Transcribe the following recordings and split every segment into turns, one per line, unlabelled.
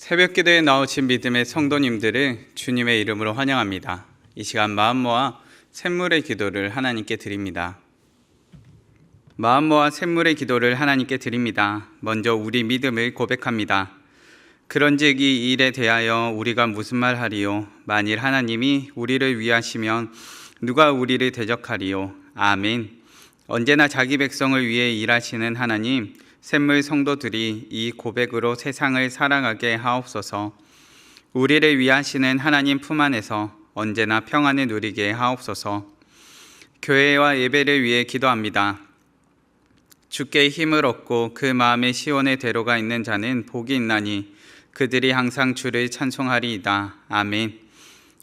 새벽기도에 나오신 믿음의 성도님들을 주님의 이름으로 환영합니다. 이 시간 마음 모아 샘물의 기도를 하나님께 드립니다. 마음 모아 샘물의 기도를 하나님께 드립니다. 먼저 우리 믿음을 고백합니다. 그런즉 이 일에 대하여 우리가 무슨 말 하리요? 만일 하나님이 우리를 위하시면 누가 우리를 대적하리요? 아멘. 언제나 자기 백성을 위해 일하시는 하나님, 샘물 성도들이 이 고백으로 세상을 살아가게 하옵소서. 우리를 위하시는 하나님 품 안에서 언제나 평안을 누리게 하옵소서. 교회와 예배를 위해 기도합니다. 주께 힘을 얻고 그 마음에 시온의 대로가 있는 자는 복이 있나니 그들이 항상 주를 찬송하리이다. 아멘.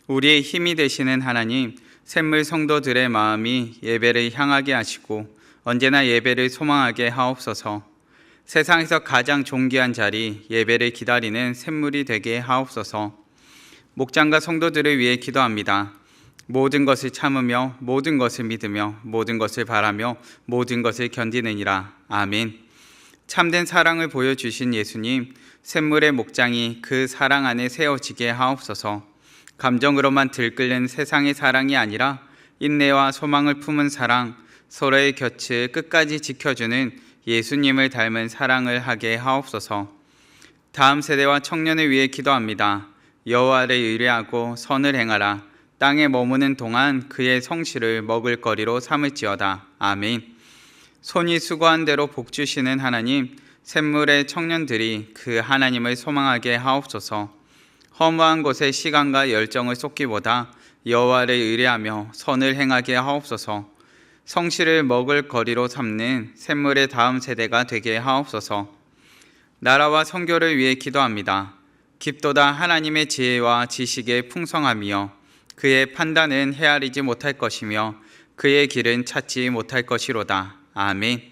우리의 힘이 되시는 하나님, 샘물 성도들의 마음이 예배를 향하게 하시고 언제나 예배를 소망하게 하옵소서. 세상에서 가장 존귀한 자리, 예배를 기다리는 샘물이 되게 하옵소서. 목장과 성도들을 위해 기도합니다. 모든 것을 참으며 모든 것을 믿으며 모든 것을 바라며 모든 것을 견디느니라. 아멘. 참된 사랑을 보여주신 예수님, 샘물의 목장이 그 사랑 안에 세워지게 하옵소서. 감정으로만 들끓는 세상의 사랑이 아니라 인내와 소망을 품은 사랑, 서로의 곁을 끝까지 지켜주는 예수님을 닮은 사랑을 하게 하옵소서. 다음 세대와 청년을 위해 기도합니다. 여호와를 의뢰하고 선을 행하라. 땅에 머무는 동안 그의 성실을 먹을거리로 삼을지어다. 아멘. 손이 수고한 대로 복 주시는 하나님, 샘물의 청년들이 그 하나님을 소망하게 하옵소서. 허무한 곳에 시간과 열정을 쏟기보다 여호와를 의뢰하며 선을 행하게 하옵소서. 성실을 먹을 거리로 삼는 샘물의 다음 세대가 되게 하옵소서. 나라와 선교를 위해 기도합니다. 깊도다 하나님의 지혜와 지식의 풍성함이여 그의 판단은 헤아리지 못할 것이며 그의 길은 찾지 못할 것이로다. 아멘.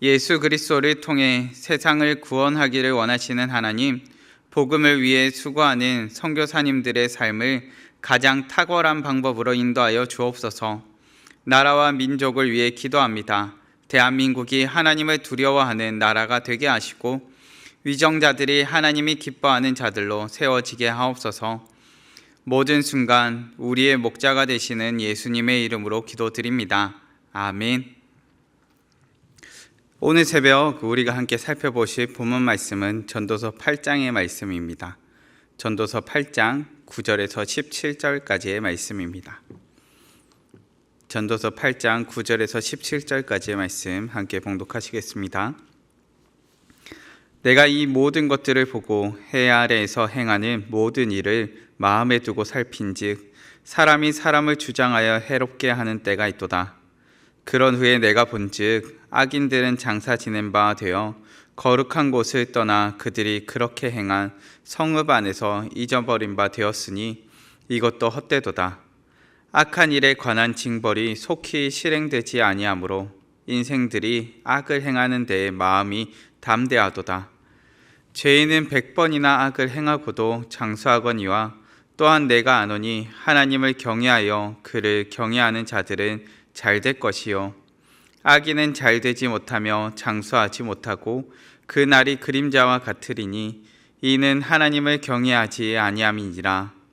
예수 그리스도를 통해 세상을 구원하기를 원하시는 하나님, 복음을 위해 수고하는 선교사님들의 삶을 가장 탁월한 방법으로 인도하여 주옵소서. 나라와 민족을 위해 기도합니다. 대한민국이 하나님을 두려워하는 나라가 되게 하시고 위정자들이 하나님이 기뻐하는 자들로 세워지게 하옵소서. 모든 순간 우리의 목자가 되시는 예수님의 이름으로 기도드립니다. 아멘. 오늘 새벽 우리가 함께 살펴보실 본문 말씀은 전도서 8장의 말씀입니다. 전도서 8장 9절에서 17절까지의 말씀입니다. 전도서 8장 9절에서 17절까지의 말씀 함께 봉독하시겠습니다. 내가 이 모든 것들을 보고 해 아래에서 행하는 모든 일을 마음에 두고 살핀즉 사람이 사람을 주장하여 해롭게 하는 때가 있도다. 그런 후에 내가 본즉 악인들은 장사 지낸 바 되어 거룩한 곳을 떠나 그들이 그렇게 행한 성읍 안에서 잊어버린 바 되었으니 이것도 헛되도다. 악한 일에 관한 징벌이 속히 실행되지 아니하므로 인생들이 악을 행하는 데에 마음이 담대하도다. 죄인은 100번이나 악을 행하고도 장수하거니와 또한 내가 아노니 하나님을 경외하여 그를 경외하는 자들은 잘될 것이요 악인은 잘되지 못하며 장수하지 못하고 그 날이 그림자와 같으리니 이는 하나님을 경외하지 아니함이니라.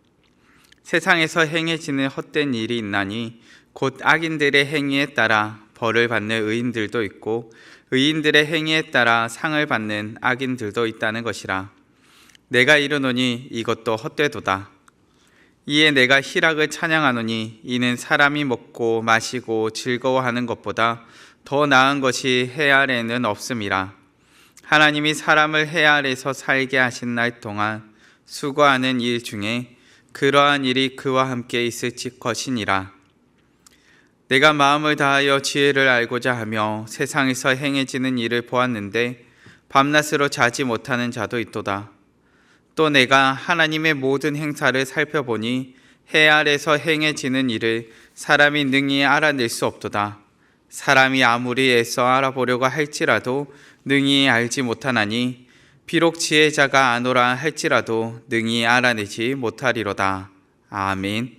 세상에서 행해지는 헛된 일이 있나니 곧 악인들의 행위에 따라 벌을 받는 의인들도 있고 의인들의 행위에 따라 상을 받는 악인들도 있다는 것이라. 내가 이르노니 이것도 헛되도다. 이에 내가 희락을 찬양하노니 이는 사람이 먹고 마시고 즐거워하는 것보다 더 나은 것이 해 아래에는 없음이라. 하나님이 사람을 해 아래에서 살게 하신 날 동안 수고하는 일 중에 그러한 일이 그와 함께 있을 것이니라. 내가 마음을 다하여 지혜를 알고자 하며 세상에서 행해지는 일을 보았는데 밤낮으로 자지 못하는 자도 있도다. 또 내가 하나님의 모든 행사를 살펴보니 해 아래서 행해지는 일을 사람이 능히 알아낼 수 없도다. 사람이 아무리 애써 알아보려고 할지라도 능히 알지 못하나니 비록 지혜자가 아노라 할지라도 능히 알아내지 못하리로다. 아멘.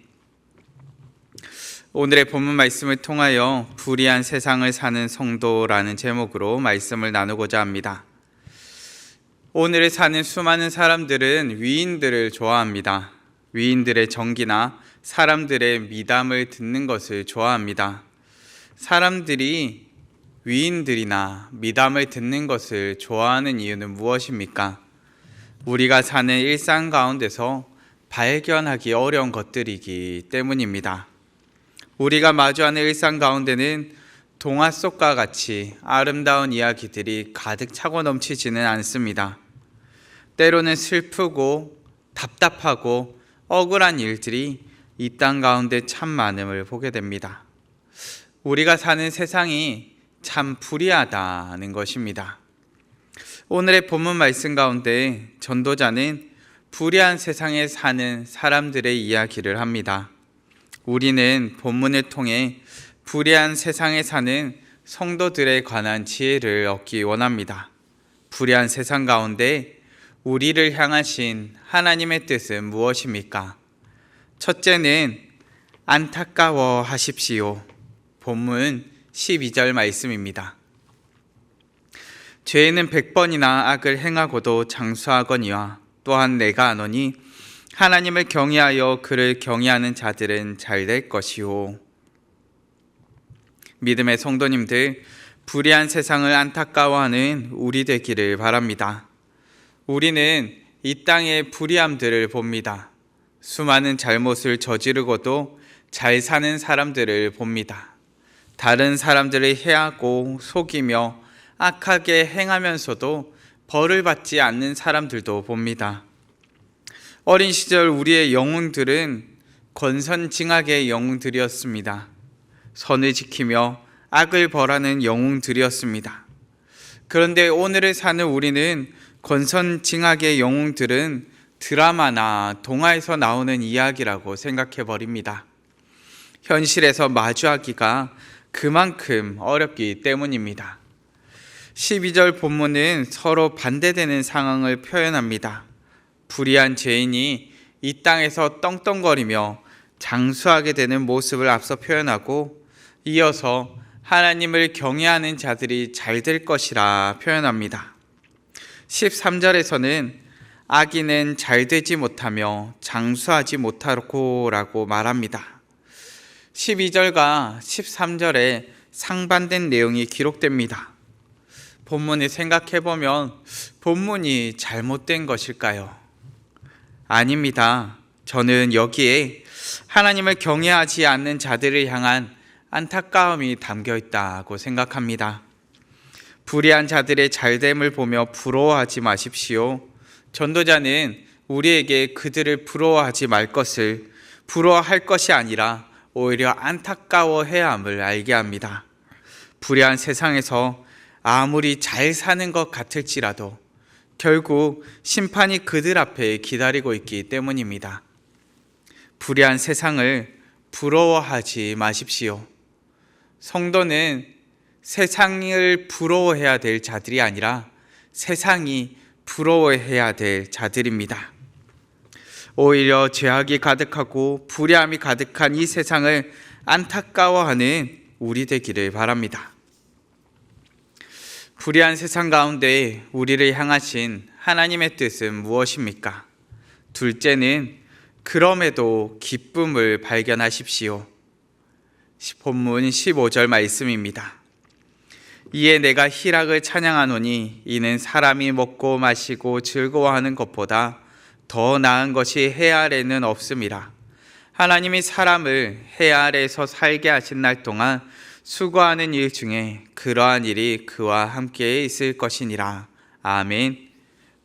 오늘의 본문 말씀을 통하여 불의한 세상을 사는 성도라는 제목으로 말씀을 나누고자 합니다. 오늘을 사는 수많은 사람들은 위인들을 좋아합니다. 위인들의 정기나 사람들의 미담을 듣는 것을 좋아합니다. 사람들이 위인들이나 미담을 듣는 것을 좋아하는 이유는 무엇입니까? 우리가 사는 일상 가운데서 발견하기 어려운 것들이기 때문입니다. 우리가 마주하는 일상 가운데는 동화 속과 같이 아름다운 이야기들이 가득 차고 넘치지는 않습니다. 때로는 슬프고 답답하고 억울한 일들이 이 땅 가운데 참 많음을 보게 됩니다. 우리가 사는 세상이 참 불의하다는 것입니다. 오늘의 본문 말씀 가운데 전도자는 불의한 세상에 사는 사람들의 이야기를 합니다. 우리는 본문을 통해 불의한 세상에 사는 성도들에 관한 지혜를 얻기 원합니다. 불의한 세상 가운데 우리를 향하신 하나님의 뜻은 무엇입니까? 첫째는 안타까워하십시오. 본문 12절 말씀입니다. 죄인은 100번이나 악을 행하고도 장수하거니와 또한 내가 아노니 하나님을 경외하여 그를 경외하는 자들은 잘 될 것이요. 믿음의 성도님들, 불의한 세상을 안타까워하는 우리 되기를 바랍니다. 우리는 이 땅의 불의함들을 봅니다. 수많은 잘못을 저지르고도 잘 사는 사람들을 봅니다. 다른 사람들을 해하고 속이며 악하게 행하면서도 벌을 받지 않는 사람들도 봅니다. 어린 시절 우리의 영웅들은 권선징악의 영웅들이었습니다. 선을 지키며 악을 벌하는 영웅들이었습니다. 그런데 오늘을 사는 우리는 권선징악의 영웅들은 드라마나 동화에서 나오는 이야기라고 생각해 버립니다. 현실에서 마주하기가 그만큼 어렵기 때문입니다. 12절 본문은 서로 반대되는 상황을 표현합니다. 불의한 죄인이 이 땅에서 떵떵거리며 장수하게 되는 모습을 앞서 표현하고 이어서 하나님을 경외하는 자들이 잘 될 것이라 표현합니다. 13절에서는 악인은 잘 되지 못하며 장수하지 못하고라고 말합니다. 12절과 13절에 상반된 내용이 기록됩니다. 본문을 생각해보면 본문이 잘못된 것일까요? 아닙니다. 저는 여기에 하나님을 경외하지 않는 자들을 향한 안타까움이 담겨 있다고 생각합니다. 불의한 자들의 잘됨을 보며 부러워하지 마십시오. 전도자는 우리에게 그들을 부러워하지 말 것을, 부러워할 것이 아니라 오히려 안타까워해야 함을 알게 합니다. 불의한 세상에서 아무리 잘 사는 것 같을지라도 결국 심판이 그들 앞에 기다리고 있기 때문입니다. 불의한 세상을 부러워하지 마십시오. 성도는 세상을 부러워해야 될 자들이 아니라 세상이 부러워해야 될 자들입니다. 오히려 죄악이 가득하고 불의함이 가득한 이 세상을 안타까워하는 우리 되기를 바랍니다. 불의한 세상 가운데 우리를 향하신 하나님의 뜻은 무엇입니까? 둘째는 그럼에도 기쁨을 발견하십시오. 본문 15절 말씀입니다. 이에 내가 희락을 찬양하노니 이는 사람이 먹고 마시고 즐거워하는 것보다 더 나은 것이 해 아래는 없음이라. 하나님이 사람을 해 아래에서 살게 하신 날 동안 수고하는 일 중에 그러한 일이 그와 함께 있을 것이니라. 아멘.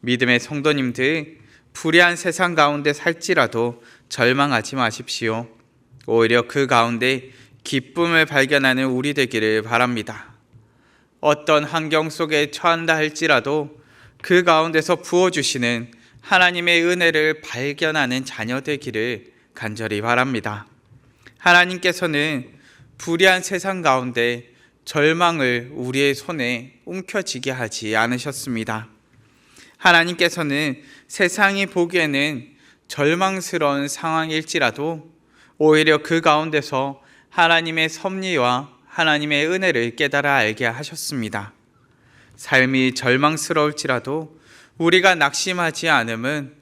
믿음의 성도님들, 불의한 세상 가운데 살지라도 절망하지 마십시오. 오히려 그 가운데 기쁨을 발견하는 우리 되기를 바랍니다. 어떤 환경 속에 처한다 할지라도 그 가운데서 부어주시는 하나님의 은혜를 발견하는 자녀 되기를 간절히 바랍니다. 하나님께서는 불의한 세상 가운데 절망을 우리의 손에 움켜쥐게 하지 않으셨습니다. 하나님께서는 세상이 보기에는 절망스러운 상황일지라도 오히려 그 가운데서 하나님의 섭리와 하나님의 은혜를 깨달아 알게 하셨습니다. 삶이 절망스러울지라도 우리가 낙심하지 않음은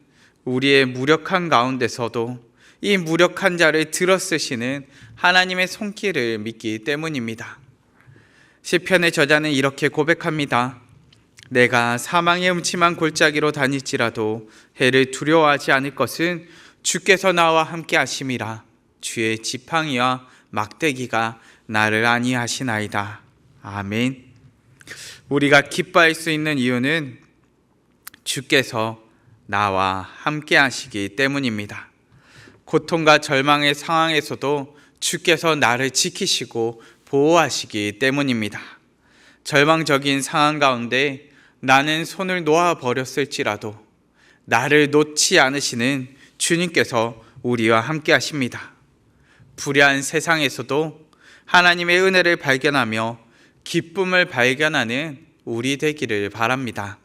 우리의 무력한 가운데서도 이 무력한 자를 들어쓰시는 하나님의 손길을 믿기 때문입니다. 시편의 저자는 이렇게 고백합니다. 내가 사망의 음침한 골짜기로 다닐지라도 해를 두려워하지 않을 것은 주께서 나와 함께 하심이라. 주의 지팡이와 막대기가 나를 안위하시나이다. 아멘. 우리가 기뻐할 수 있는 이유는 주께서 나와 함께 하시기 때문입니다. 고통과 절망의 상황에서도 주께서 나를 지키시고 보호하시기 때문입니다. 절망적인 상황 가운데 나는 손을 놓아버렸을지라도 나를 놓지 않으시는 주님께서 우리와 함께 하십니다. 불의한 세상에서도 하나님의 은혜를 발견하며 기쁨을 발견하는 우리 되기를 바랍니다.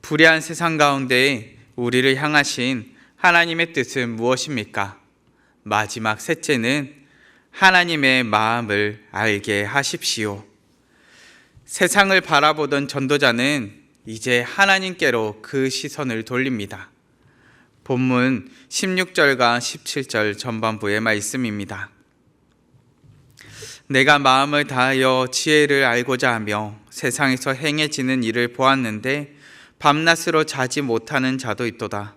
불의한 세상 가운데 우리를 향하신 하나님의 뜻은 무엇입니까? 마지막 셋째는 하나님의 마음을 알게 하십시오. 세상을 바라보던 전도자는 이제 하나님께로 그 시선을 돌립니다. 본문 16절과 17절 전반부의 말씀입니다. 내가 마음을 다하여 지혜를 알고자 하며 세상에서 행해지는 일을 보았는데 밤낮으로 자지 못하는 자도 있도다.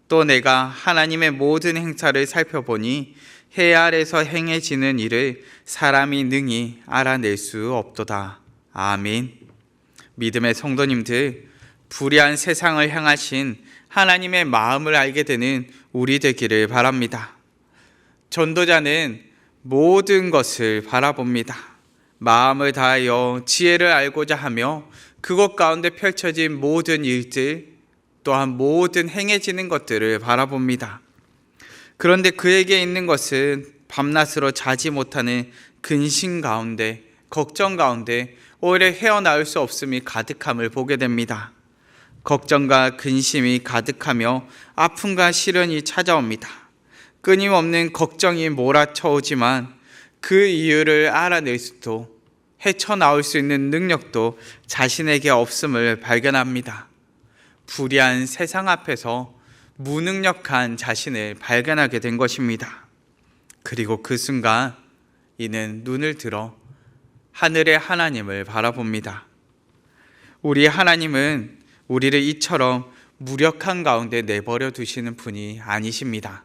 또 내가 하나님의 모든 행사를 살펴보니 해 아래서 행해지는 일을 사람이 능히 알아낼 수 없도다. 아멘. 믿음의 성도님들, 불의한 세상을 향하신 하나님의 마음을 알게 되는 우리 되기를 바랍니다. 전도자는 모든 것을 바라봅니다. 마음을 다하여 지혜를 알고자 하며 그것 가운데 펼쳐진 모든 일들, 또한 모든 행해지는 것들을 바라봅니다. 그런데 그에게 있는 것은 밤낮으로 자지 못하는 근심 가운데, 걱정 가운데 오히려 헤어나올 수 없음이 가득함을 보게 됩니다. 걱정과 근심이 가득하며 아픔과 시련이 찾아옵니다. 끊임없는 걱정이 몰아쳐오지만 그 이유를 알아낼 수도 헤쳐나올 수 있는 능력도 자신에게 없음을 발견합니다. 불의한 세상 앞에서 무능력한 자신을 발견하게 된 것입니다. 그리고 그 순간 이는 눈을 들어 하늘의 하나님을 바라봅니다. 우리 하나님은 우리를 이처럼 무력한 가운데 내버려 두시는 분이 아니십니다.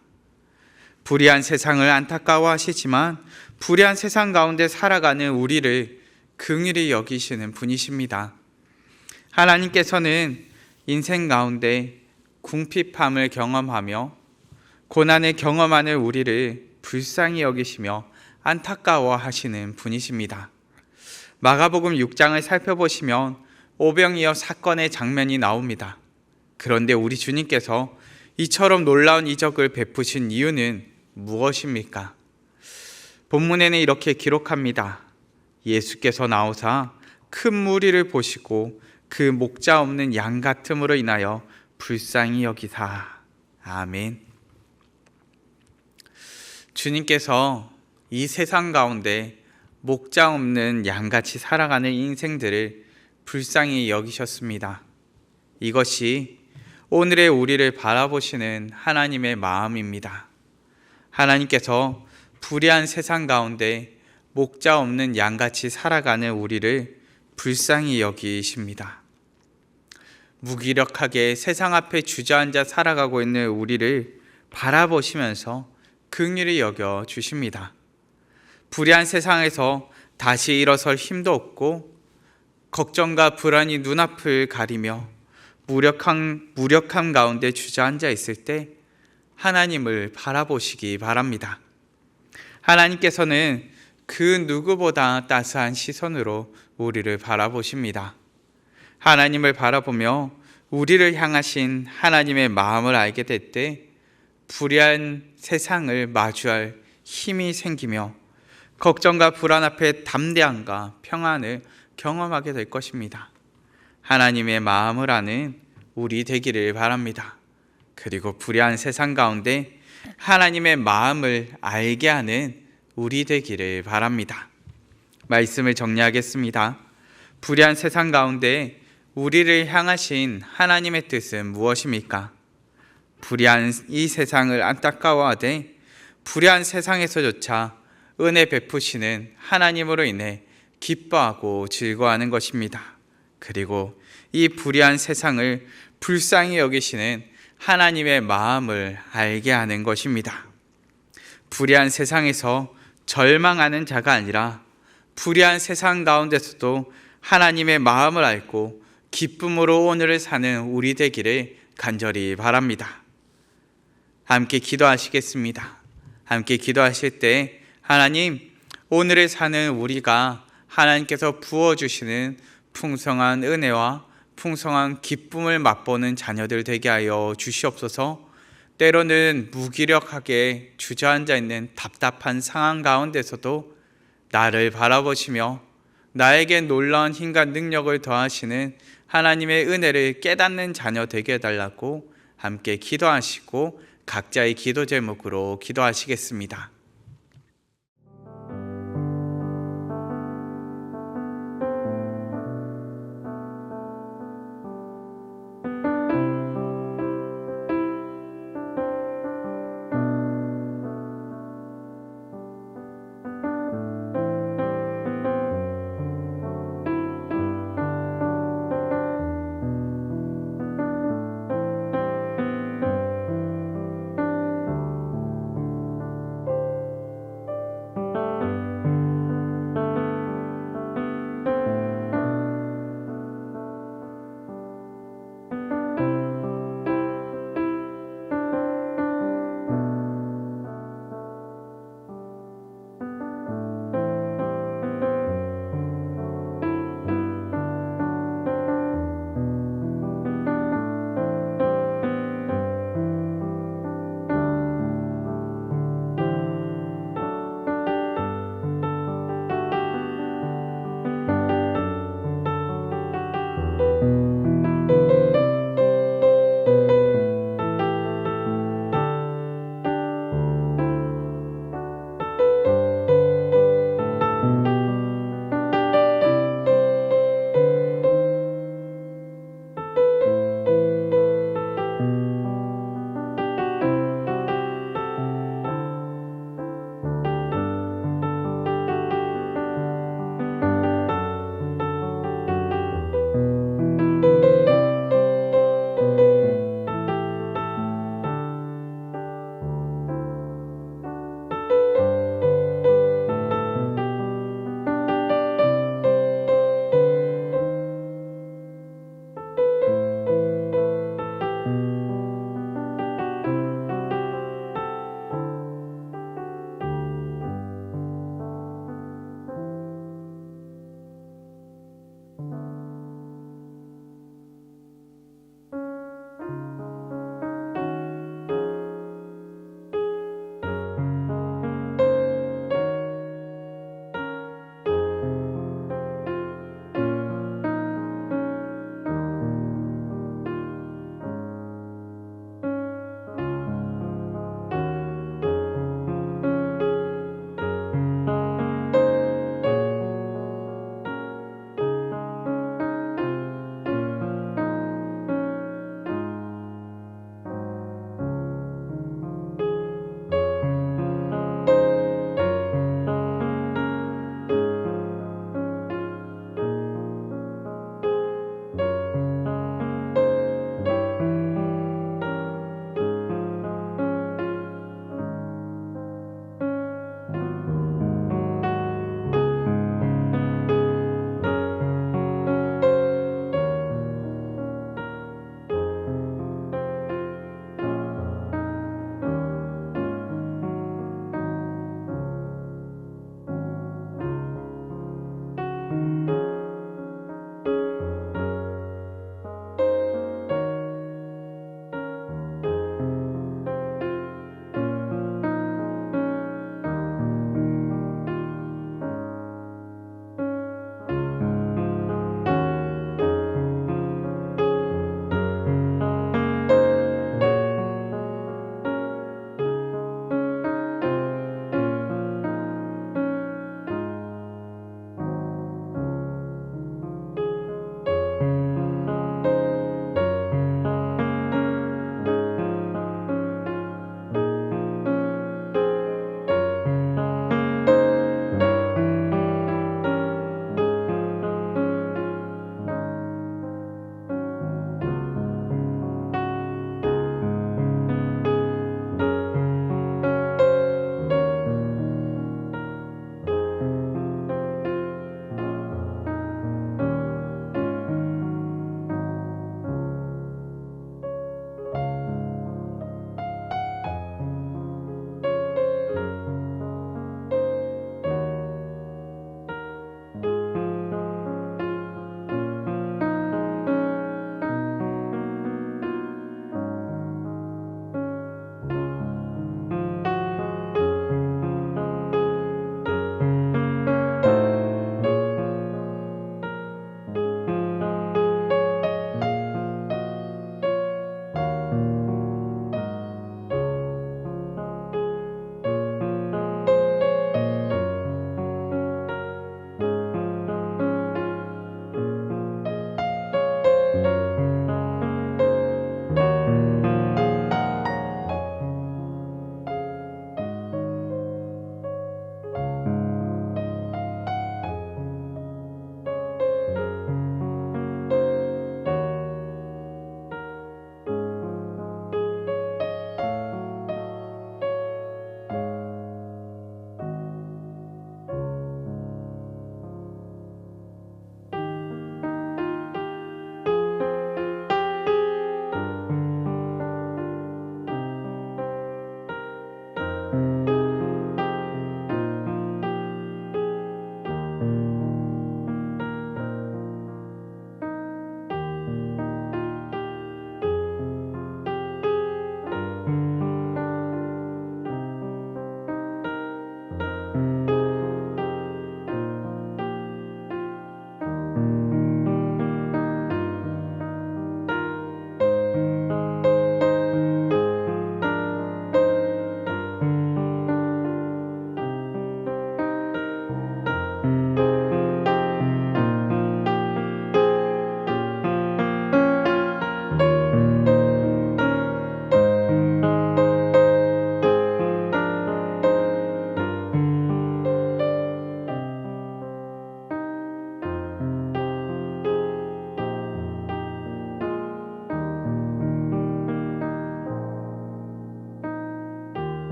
불의한 세상을 안타까워하시지만 불의한 세상 가운데 살아가는 우리를 긍휼히 여기시는 분이십니다. 하나님께서는 인생 가운데 궁핍함을 경험하며 고난을 경험하는 우리를 불쌍히 여기시며 안타까워하시는 분이십니다. 마가복음 6장을 살펴보시면 오병이어 사건의 장면이 나옵니다. 그런데 우리 주님께서 이처럼 놀라운 이적을 베푸신 이유는 무엇입니까? 본문에는 이렇게 기록합니다. 예수께서 나오사 큰 무리를 보시고 그 목자 없는 양 같음으로 인하여 불쌍히 여기사. 아멘. 주님께서 이 세상 가운데 목자 없는 양같이 살아가는 인생들을 불쌍히 여기셨습니다. 이것이 오늘의 우리를 바라보시는 하나님의 마음입니다. 하나님께서 불의한 세상 가운데 목자 없는 양같이 살아가는 우리를 불쌍히 여기십니다. 무기력하게 세상 앞에 주저앉아 살아가고 있는 우리를 바라보시면서 긍휼히 여겨 주십니다. 불의한 세상에서 다시 일어설 힘도 없고 걱정과 불안이 눈앞을 가리며 무력함 가운데 주저앉아 있을 때 하나님을 바라보시기 바랍니다. 하나님께서는 그 누구보다 따스한 시선으로 우리를 바라보십니다. 하나님을 바라보며 우리를 향하신 하나님의 마음을 알게 될 때 불의한 세상을 마주할 힘이 생기며 걱정과 불안 앞에 담대함과 평안을 경험하게 될 것입니다. 하나님의 마음을 아는 우리 되기를 바랍니다. 그리고 불의한 세상 가운데 하나님의 마음을 알게 하는 우리 되기를 바랍니다. 말씀을 정리하겠습니다. 불의한 세상 가운데 우리를 향하신 하나님의 뜻은 무엇입니까? 불의한 이 세상을 안타까워하되 불의한 세상에서조차 은혜 베푸시는 하나님으로 인해 기뻐하고 즐거워하는 것입니다. 그리고 이 불의한 세상을 불쌍히 여기시는 하나님의 마음을 알게 하는 것입니다. 불의한 세상에서 절망하는 자가 아니라 불의한 세상 가운데서도 하나님의 마음을 알고 기쁨으로 오늘을 사는 우리 되기를 간절히 바랍니다. 함께 기도하시겠습니다. 함께 기도하실 때 하나님, 오늘을 사는 우리가 하나님께서 부어주시는 풍성한 은혜와 풍성한 기쁨을 맛보는 자녀들 되게 하여 주시옵소서. 때로는 무기력하게 주저앉아 있는 답답한 상황 가운데서도 나를 바라보시며 나에게 놀라운 힘과 능력을 더하시는 하나님의 은혜를 깨닫는 자녀 되게 해달라고 함께 기도하시고 각자의 기도 제목으로 기도하시겠습니다.